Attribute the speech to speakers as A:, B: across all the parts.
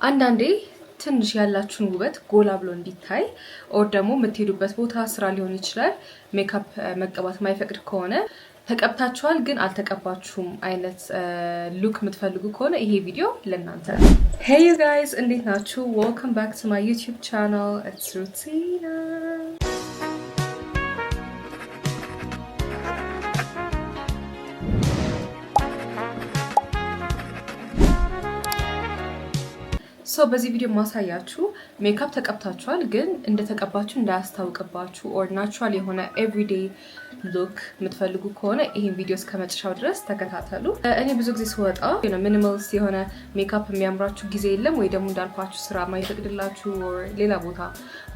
A: አንዳንዴ ትንሽ ያላችሁን ውበት ጎላ ብሎ እንዲታይ ኦር ደግሞ የምትሄዱበት ቦታ ስራ ሊሆን ይችላል ሜካፕ መቀባት ማይፈቅድ ከሆነ ተቀብታችኋል ግን አልተቀባችሁም አይነት ሉክ የምትፈልጉ ከሆነ ይሄ ቪዲዮ ለእናንተ ነው። Hey you guys, እንዴት ናችሁ? Welcome back to my YouTube channel. It's Rutina. So በዚህ ቪዲዮ ማሳያችሁ ሜካፕ ተቀብታችኋል ግን እንደተቀባችሁ እንዳያስታውቅባችሁ ኦር ናቹራል የሆነ ኤቭሪዴይ ሉክ የምትፈልጉ ከሆነ ይሄን ቪዲዮ እስከመጨረሻው ድረስ ተከታተሉ። እኔ ብዙ ጊዜ ስወጣ ሚኒማሊስት የሆነ ሜካፕ የሚያምራችሁ ጊዜ የለም ወይ ደግሞ እንዳልኳችሁ ስራ ማይፈቅድላችሁ ኦር ሌላ ቦታ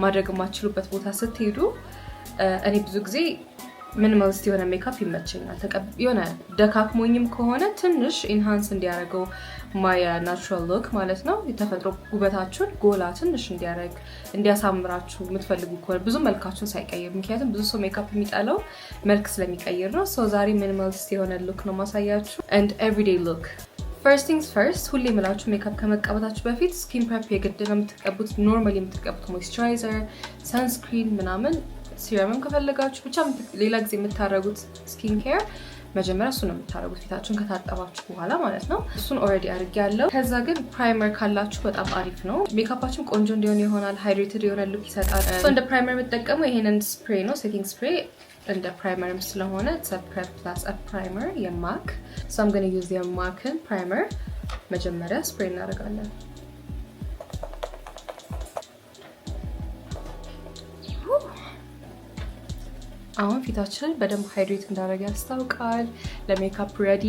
A: ማድረግ የማትችሉበት ቦታ ስትሄዱ እኔ ብዙ ጊዜ ሚኒማሊስት የሆነ ሜካፕ ይመቸኛል። የሆነ ደካክሞኝም ከሆነ ትንሽ ኢንሃንስ እንዲያደርገው ማይ ናቹራል ሉክ ማለት ነው። የተፈጥሮ ውበታችሁን ጎላ ትንሽ እንዲያደርግ እንዲያሳምራችሁ የምትፈልጉ ከሆነ ብዙ መልካችሁን ሳይቀይር፣ ምክንያቱም ብዙ ሰው ሜካፕ የሚጠላው መልክ ስለሚቀይር ነው። ሶ ዛሬ ሚኒማሊስት የሆነ ሉክ ነው ማሳያችሁ and everyday look. First things first, ሁሌ የምላችሁ ሜካፕ ከመቀባታችሁ በፊት ስኪን ፕሬፕ የግድ ነው የምትቀቡት። ኖርማሊ የምትቀቡት ሞይስቸራይዘር፣ ሰንስክሪን ምናምን ሲረምም ከፈለጋችሁ ብቻ ሌላ ጊዜ የምታረጉት ስኪን ኬር መጀመሪያ እሱን ነው የምታረጉት ፊታችሁን ከታጠባችሁ በኋላ ማለት ነው። እሱን ኦልሬዲ አድርጌያለሁ። ከዛ ግን ፕራይመር ካላችሁ በጣም አሪፍ ነው። ሜካፓችን ቆንጆ እንዲሆን ይሆናል፣ ሃይድሬትድ የሆነ ሉክ ይሰጣል። እንደ ፕራይመር የምጠቀመው ይሄንን ስፕሬይ ነው፣ ሴቲንግ ስፕሬይ እንደ ፕራይመርም ስለሆነ it's a prep plus a primer የማክ so I'm going to use የማክን ፕራይመር መጀመሪያ ስፕሬይ እናደርጋለን። አሁን ፊታችንን በደንብ ሃይድሬት እንዳደረገ ያስታውቃል። ለሜካፕ ሬዲ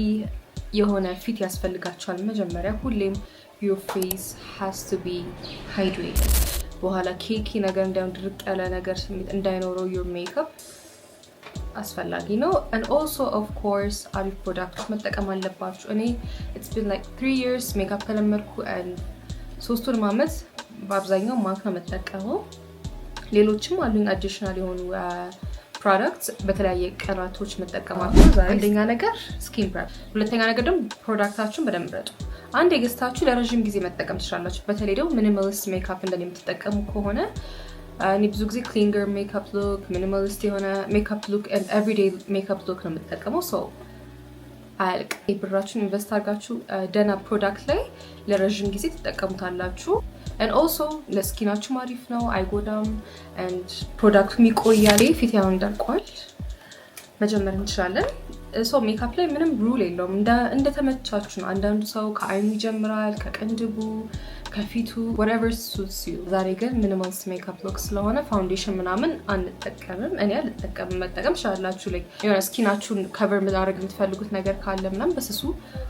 A: የሆነ ፊት ያስፈልጋቸዋል። መጀመሪያ ሁሌም your face has to be hydrated። በኋላ ኬኪ ነገር እንዳይሆን ድርቅ ያለ ነገር ስሜት እንዳይኖረው your makeup አስፈላጊ ነው። and also of course አሪፍ ፕሮዳክቶች መጠቀም አለባችሁ። እኔ it's been like 3 years ሜካፕ ከለመድኩ and 3 ዓመት በአብዛኛው ማክ ነው የምጠቀመው። ሌሎችም አሉኝ አዲሽናል የሆኑ ፕሮዳክትስ በተለያየ ቀናቶች መጠቀማችሁ። አንደኛ ነገር ስኪን ፕሬፕ፣ ሁለተኛ ነገር ደግሞ ፕሮዳክታችሁን በደንብ ረጡ። አንድ የገዝታችሁ ለረጅም ጊዜ መጠቀም ትችላላችሁ። በተለይ ደግሞ ሚኒማሊስት ሜካፕ እንደኔ የምትጠቀሙ ከሆነ እኔ ብዙ ጊዜ ክሊንገር ሜካፕ ሉክ፣ ሚኒማሊስት የሆነ ሜካፕ ሉክ and everyday ሜካፕ ሉክ ነው የምትጠቀመው። ሶ አያልቅ። ብራችሁን ኢንቨስት አድርጋችሁ ደህና ፕሮዳክት ላይ ለረጅም ጊዜ ትጠቀሙታላችሁ። and also ለስኪናችሁ አሪፍ ነው፣ አይጎዳም and ፕሮዳክቱም ይቆያል። ፊት ያው እንዳልኳል መጀመር እንችላለን። ሶ ሜካፕ ላይ ምንም ሩል የለውም፣ እንደተመቻችሁ ነው። አንዳንዱ ሰው ከአይኑ ይጀምራል፣ ከቅንድቡ፣ ከፊቱ whatever suits you። ዛሬ ግን ሚኒማሊስት ሜካፕ ሉክ ስለሆነ ፋውንዴሽን ምናምን አንጠቀምም። እኔ አልጠቀምም። መጠቀም ትችላላችሁ። ላይ የሆነ ስኪናችሁን ከቨር ማድረግ የምትፈልጉት ነገር ካለ ምናምን በስሱ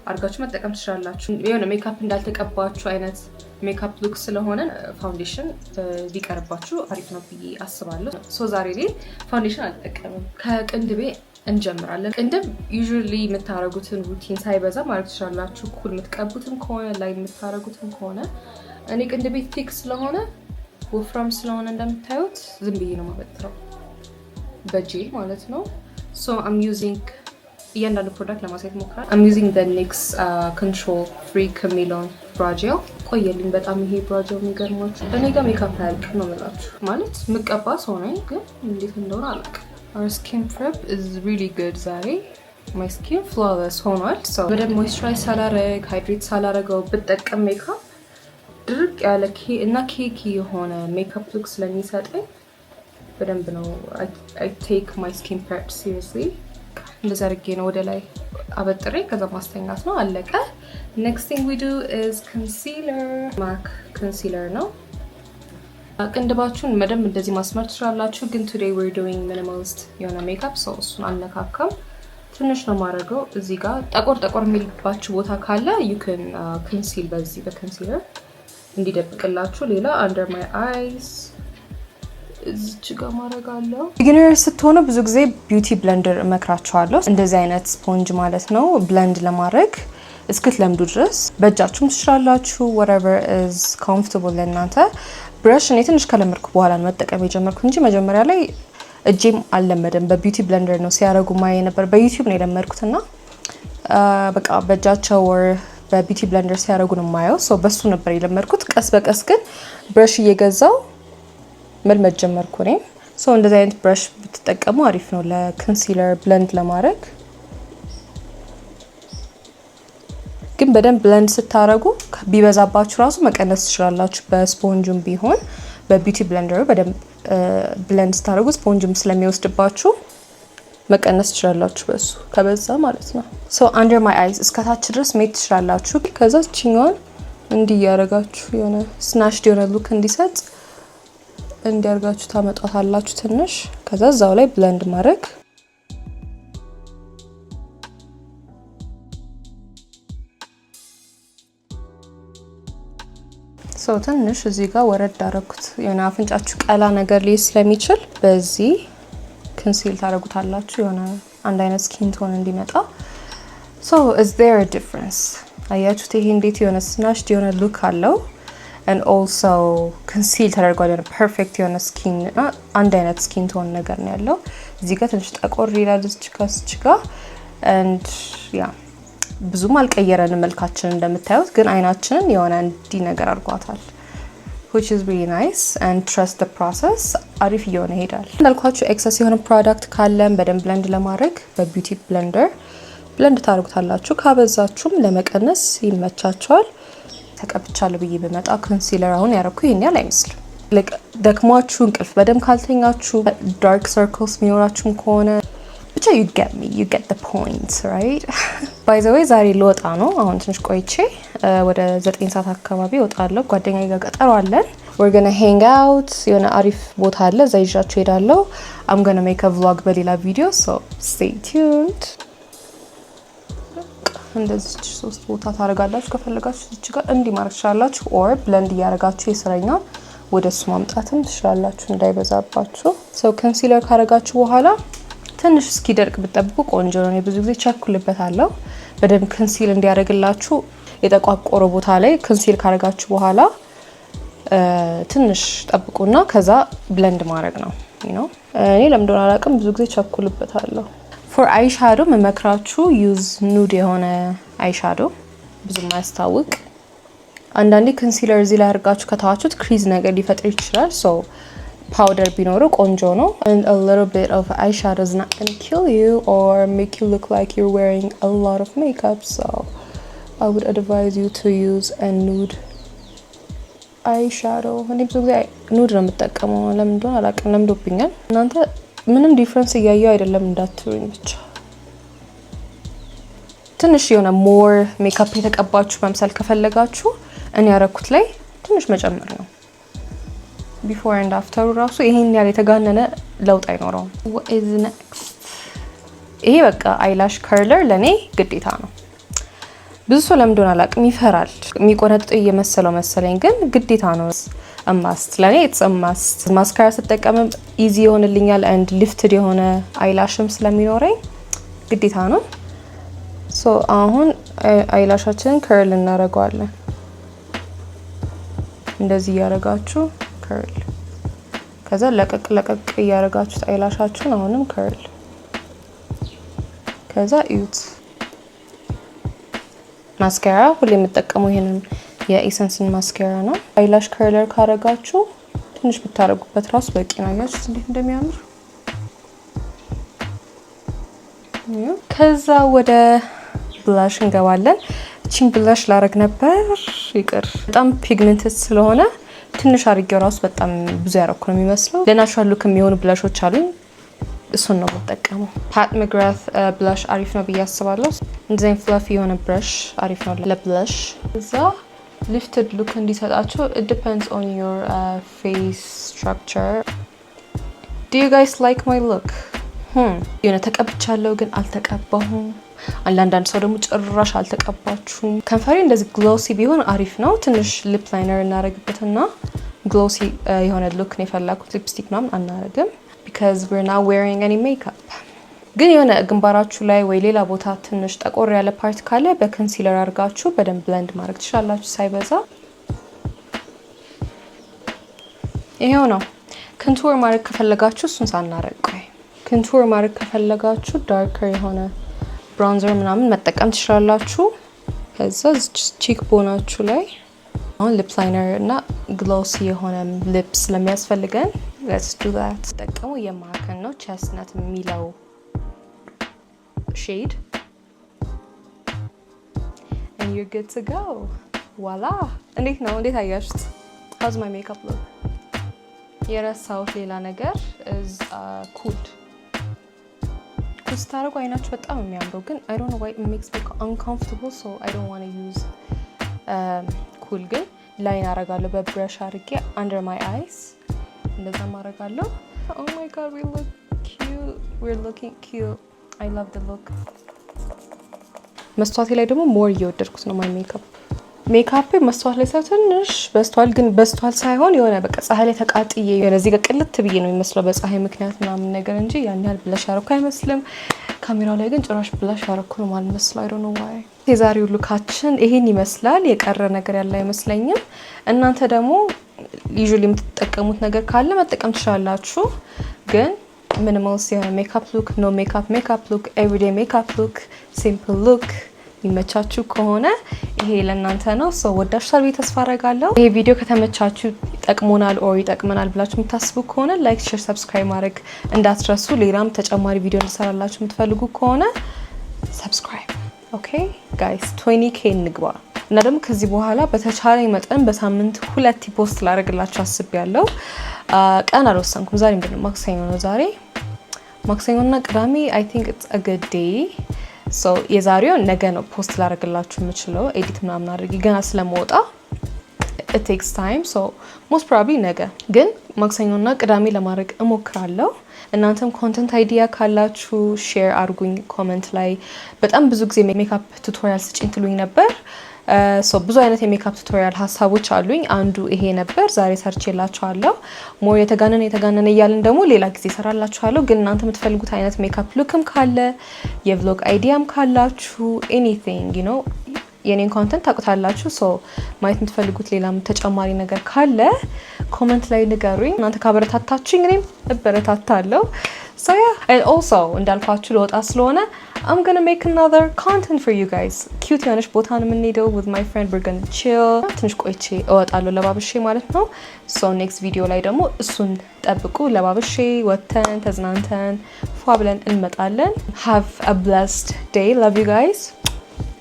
A: አድርጋችሁ መጠቀም ትችላላችሁ። የሆነ ሜካፕ እንዳልተቀባችሁ አይነት ሜካፕ ሉክ ስለሆነ ፋውንዴሽን ቢቀርባችሁ አሪፍ ነው ብዬ አስባለሁ። ሶ ዛሬ ላይ ፋውንዴሽን አልጠቀምም። ከቅንድቤ እንጀምራለን። ቅንድብ ዩዥዋሊ የምታረጉትን ሩቲን ሳይበዛ ማለት ትችላላችሁ። ኩል የምትቀቡትም ከሆነ ላይ የምታረጉትም ከሆነ እኔ ቅንድቤ ቲክ ስለሆነ ወፍራም ስለሆነ እንደምታዩት ዝም ብዬ ነው ማበጥረው በጄል ማለት ነው። ሶ I'm using እያንዳንዱ ፕሮዳክት ለማሳየት ሞክራል። I'm using the NYX Control Freak Chameleon Brow ቆየልኝ በጣም ይሄ ብራው የሚገርማችሁ። እኔ ጋር ሜካፕ አያልቅም ነው የምላችሁ። ማለት ምቀባ ሰው ነኝ ግን እንዴት እንደሆነ አላውቅም። Our skin prep is really good ዛሬ። my skin flawless ሆኗል። so በደንብ ሞይስቸራይዝ ሳላረግ ሃይድሬት ሳላረገው ብጠቀም ሜካፕ ድርቅ ያለ እና ኬኪ የሆነ ሜካፕ ሉክ ስለሚሰጠኝ በደንብ ነው I take my skin prep seriously። እንደዛ አድርጌ ነው ወደ ላይ አበጥሬ ከዛ ማስተኛት ነው፣ አለቀ። next thing we do is concealer። MAC concealer ነው። ቅንድባችሁን መደም እንደዚህ ማስመር ትችላላችሁ፣ ግን today we're doing minimalist የሆነ ሜካፕ so እሱን አልነካካም። ትንሽ ነው ማድረገው። እዚህ ጋር ጠቆር የሚልባችሁ ቦታ ካለ you can conceal በዚህ በኮንሲለር እንዲደብቅላችሁ። ሌላ under my eyes እዚች ጋር ማረጋለሁ። ቢጊነር ስትሆኑ ብዙ ጊዜ ቢዩቲ ብለንደር እመክራችኋለሁ። እንደዚህ አይነት ስፖንጅ ማለት ነው ብለንድ ለማድረግ እስክትለምዱ ድረስ በእጃችሁም ትችላላችሁ። whatever is comfortable ለእናንተ። ብረሽ እኔ ትንሽ ከለመድኩ በኋላ ነው መጠቀም የጀመርኩት እንጂ መጀመሪያ ላይ እጄም አልለመደም። በቢዩቲ ብለንደር ነው ሲያረጉ ማየ ነበር። በዩቲዩብ ነው የለመድኩትና በቃ በእጃቸው ወር በቢቲ ብለንደር ሲያደርጉ ነው የማየው። ሶ በሱ ነበር የለመድኩት። ቀስ በቀስ ግን ብረሽ እየገዛው መልመድ ጀመርኩ እኔም። ሶ እንደዚህ አይነት ብረሽ ብትጠቀሙ አሪፍ ነው ለኮንሲለር ብለንድ ለማድረግ። ግን በደንብ ብለንድ ስታረጉ ቢበዛባችሁ ራሱ መቀነስ ትችላላችሁ። በስፖንጅም ቢሆን በቢቲ ብለንደሩ በደንብ ብለንድ ስታረጉ ስፖንጅም ስለሚወስድባችሁ መቀነስ ትችላላችሁ በሱ ከበዛ ማለት ነው። ሶ አንደር ማይ አይስ እስከታች ድረስ ሜት ትችላላችሁ። ከዛ ቺኛውን እንዲያረጋችሁ የሆነ ስናሽድ የሆነ ሉክ እንዲሰጥ እንዲያርጋችሁ ታመጣታላችሁ ትንሽ። ከዛ እዛው ላይ ብለንድ ማድረግ። ሶ ትንሽ እዚህ ጋር ወረድ አደረኩት የሆነ አፍንጫችሁ ቀላ ነገር ሊይዝ ስለሚችል በዚህ ኮንሲል ታደርጉታላችሁ የሆነ አንድ አይነት ስኪን ቶን እንዲመጣ። ሶ is there a difference? አያችሁት ይሄ እንዴት የሆነ ስናሽድ የሆነ ሉክ አለው and also ኮንሲል ተደርጓል የሆነ ፐርፌክት የሆነ ስኪን አንድ አይነት ስኪን ቶን ነገር ነው ያለው። እዚህ ጋር ትንሽ ጠቆር ይላል እዚህ ጋር and yeah ብዙም አልቀየረንም መልካችንን እንደምታዩት፣ ግን አይናችንን የሆነ እንዲ ነገር አድርጓታል which is really nice and trust the process። አሪፍ እየሆነ ይሄዳል። እንዳልኳችሁ ኤክሰስ የሆነ ፕሮዳክት ካለን በደንብ ብለንድ ለማድረግ በቢቲ ብለንደር ብለንድ ታደርጉታላችሁ። ካበዛችሁም ለመቀነስ ይመቻችኋል። ተቀብቻለሁ ብዬ በመጣ ኮንሲለር አሁን ያረኩ ይሄን ያህል አይመስልም። ደክሟችሁ እንቅልፍ በደንብ ካልተኛችሁ ዳርክ ሰርክልስ የሚኖራችሁም ከሆነ ብቻ you get the point right? by the way ዛሬ ልወጣ ነው። አሁን ትንሽ ቆይቼ ወደ 9 ሰዓት አካባቢ እወጣለሁ። ጓደኛዬ ጋር ቀጠሮ አለን። we're going to hang out የሆነ አሪፍ ቦታ አለ እዛ ይዣችሁ ሄዳለሁ። I'm going to make a vlog በሌላ ቪዲዮ so stay tuned። እንደዚህ ሶስት ቦታ ታረጋላችሁ። ከፈለጋችሁ እዚህ ጋር እንዲ ማድረግ ትችላላችሁ or blend እያረጋችሁ የስረኛው ወደሱ ማምጣትም ትችላላችሁ እንዳይበዛባችሁ። so concealer ካረጋችሁ በኋላ ትንሽ እስኪደርቅ ብትጠብቁ ቆንጆ ነው። እኔ ብዙ ጊዜ ቸኩልበታለሁ በደንብ ኮንሲል እንዲያደርግላችሁ። የጠቋቆረ ቦታ ላይ ኮንሲል ካረጋችሁ በኋላ ትንሽ ጠብቁና ከዛ ብለንድ ማድረግ ነው you know። እኔ ለምንድን አላውቅም ብዙ ጊዜ ቸኩልበታለሁ። ፎር አይ ሻዶ መመክራችሁ ዩዝ ኑድ የሆነ አይ ሻዶ ብዙም አያስታውቅ። አንዳንዴ ኮንሲለር እዚህ ላይ አድርጋችሁ ከተዋችሁት ክሪዝ ነገር ሊፈጥር ይችላል። ሶ powder ቢኖረው ቆንጆ ነው and a little bit of eyeshadow is not going to kill you or make you look like you're wearing a lot of makeup. So I would advise you to use a nude eyeshadow። እኔ ብዙ ጊዜ ኑድ ነው የምጠቀመው ለምን እንደሆነ አላውቅም ለምዶብኛል። እናንተ ምንም ዲፈረንስ እያየው አይደለም እንዳትሩኝ ብቻ። ትንሽ የሆነ ሞር ሜካፕ የተቀባችሁ መምሰል ከፈለጋችሁ እኔ ያረኩት ላይ ትንሽ መጨመር ነው። ቢፎር ኤንድ አፍተሩ ራሱ ይሄን ያለ የተጋነነ ለውጥ አይኖረውም። what is next? ይሄ በቃ አይላሽ ከርለር ለኔ ግዴታ ነው። ብዙ ሰው ለምዶን አላቅም ይፈራል። የሚቆነጥ እየመሰለው መሰለኝ ግን ግዴታ ነው። አማስት ለኔ it's a must። ማስካራ ስትጠቀም ኢዚ ይሆንልኛል and lifted የሆነ አይላሽም ስለሚኖረኝ ግዴታ ነው። ሶ አሁን አይላሻችንን ከርል እናደርገዋለን። እንደዚህ ያረጋችሁ ከርል ከዛ ለቀቅ እያረጋችሁት አይላሻችሁን አሁንም ከርል ከዛ እዩት። ማስካራ ሁሌ የምጠቀመው ይሄንን የኤሰንስን ማስካራ ነው። አይላሽ ከርለር ካረጋችሁ ትንሽ ብታረጉበት ራሱ በቂ ነው። ያያችሁት እንዴት እንደሚያምር። ከዛ ወደ ብላሽ እንገባለን። እቺን ብላሽ ላረግ ነበር ይቅር፣ በጣም ፒግመንትድ ስለሆነ ትንሽ አርጌው ራሱ በጣም ብዙ ያረኩ ነው የሚመስለው። ለናቹራል ሉክ የሚሆኑ ብላሾች አሉኝ እሱን ነው የምጠቀመው። ፓት መግራት ብላሽ አሪፍ ነው ብዬ አስባለሁ። እንደዚህ ፍላፊ የሆነ ብራሽ አሪፍ ነው ለብላሽ። እዛ ሊፍትድ ሉክ እንዲሰጣቸው it depends on your face structure. Do you guys like my look? የሆነ ተቀብቻለሁ ግን አልተቀባሁም። አንዳንድ ሰው ደግሞ ጭራሽ አልተቀባችሁም። ከንፈሬ እንደዚህ ግሎሲ ቢሆን አሪፍ ነው። ትንሽ ሊፕ ላይነር እናረግበትና ግሎሲ የሆነ ሉክ ነው የፈለኩት። ሊፕስቲክ ምናምን አናረግም because we're not wearing any makeup። ግን የሆነ ግንባራችሁ ላይ ወይ ሌላ ቦታ ትንሽ ጠቆር ያለ ፓርት ካለ በኮንሲለር አድርጋችሁ በደንብ ብለንድ ማድረግ ትችላላችሁ ሳይበዛ። ይሄው ነው። ኮንቱር ማድረግ ከፈለጋችሁ እሱን ሳናረግ ቆይ ኮንቱር ማድረግ ከፈለጋችሁ ዳርከር የሆነ ብራውንዘር ምናምን መጠቀም ትችላላችሁ። ከዛ ቺክ ቦናችሁ ላይ አሁን ሊፕ ላይነር እና ግሎሲ የሆነ ሊፕስ ስለሚያስፈልገን let's do that። ተጠቀሙ የማከን ነው ቸስነት የሚለው shade and you're good to go voila። እንዴት ነው? እንዴት አያችሁት? how's my makeup look? የረሳሁት ሌላ ነገር is cool ስታረጉ አይናችሁ በጣም የሚያምረው ግን I don't know why it makes me uncomfortable so I don't want to use cool ግን ላይን አረጋለሁ በብረሽ አድርጌ under my eyes እንደዛ ማረጋለሁ። oh my god we look cute, we're looking cute, I love the look። መስታወቴ ላይ ደግሞ ሞር እየወደድኩት ነው my ሜካፕ መስታወት ላይ ሳይሆን ትንሽ በስቷል ግን በስቷል ሳይሆን የሆነ በቃ ፀሐይ ላይ ተቃጥዬ የሆነ እዚህ ጋር ቅልት ብዬ ነው የሚመስለው በፀሐይ ምክንያት ምናምን ነገር እንጂ ያን ያህል ብላሽ ያረኩ አይመስልም። ካሜራው ላይ ግን ጭራሽ ብላሽ ያረኩ ነው ማለት መስለው I don't know why። የዛሬው ሉካችን ይሄን ይመስላል። የቀረ ነገር ያለ አይመስለኝም። እናንተ ደግሞ ዩዥሊ የምትጠቀሙት ነገር ካለ መጠቀም ትችላላችሁ። ግን ሚኒማልስ የሆነ ሜካፕ ሉክ፣ ኖ ሜካፕ ሉክ፣ ኤቭሪዴይ ሜካፕ ሉክ፣ ሲምፕል ሉክ ይመቻችሁ ከሆነ ይሄ ለእናንተ ነው። ሰው ወዳችኋል ብዬ ተስፋ አደርጋለሁ። ይሄ ቪዲዮ ከተመቻችሁ ይጠቅሙናል ኦር ይጠቅመናል ብላችሁ የምታስቡ ከሆነ ላይክ፣ ሼር፣ ሰብስክራይብ ማድረግ እንዳትረሱ። ሌላም ተጨማሪ ቪዲዮ እንድሰራላችሁ የምትፈልጉ ከሆነ ሰብስክራይብ። ኦኬ ጋይስ 20k እንግባ እና ደግሞ ከዚህ በኋላ በተቻለኝ መጠን በሳምንት 2 ፖስት ላደርግላችሁ አስቤያለሁ። ቀን አልወሰንኩም። ዛሬ ምንድነው? ማክሰኞ ነው ዛሬ። ማክሰኞና ቅዳሜ I think it's a good day so የዛሬው ነገ ነው ፖስት ላደርግላችሁ የምችለው ኤዲት ምናምን አድርጌ ገና ስለመውጣ it takes time so most probably ነገ ግን ማክሰኞና ቅዳሜ ለማድረግ እሞክራለሁ። እናንተም ኮንተንት አይዲያ ካላችሁ ሼር አድርጉኝ ኮሜንት ላይ። በጣም ብዙ ጊዜ ሜካፕ ቱቶሪያል ስጪኝ ትሉኝ ነበር። ሶ ብዙ አይነት የሜካፕ ቱቶሪያል ሀሳቦች አሉኝ። አንዱ ይሄ ነበር ዛሬ ሰርቼላችኋለሁ። ሞር የተጋነነ እያልን ደግሞ ሌላ ጊዜ ሰራላችኋለሁ። ግን እናንተ የምትፈልጉት አይነት ሜካፕ ሉክም ካለ የቭሎግ አይዲያም ካላችሁ ኤኒቲንግ ዩ ኖ የኔን ኮንተንት ታውቁታላችሁ። ሶ ማየት የምትፈልጉት ሌላም ተጨማሪ ነገር ካለ ኮሜንት ላይ ንገሩኝ። እናንተ ካበረታታችሁኝ እኔም እበረታታለሁ። so yeah and also እንዳልኳችሁ ለወጣ ስለሆነ I'm gonna make another content for you guys cute የሆነች ቦታ ነው የምንሄደው with my friend we're gonna chill ትንሽ ቆይቼ እወጣለሁ ለባብሼ ማለት ነው። so next video ላይ ደግሞ እሱን ጠብቁ። ለባብሼ ወተን ተዝናንተን ፏ ብለን እንመጣለን። have a blessed day, love you guys,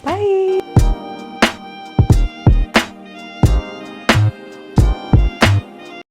A: bye.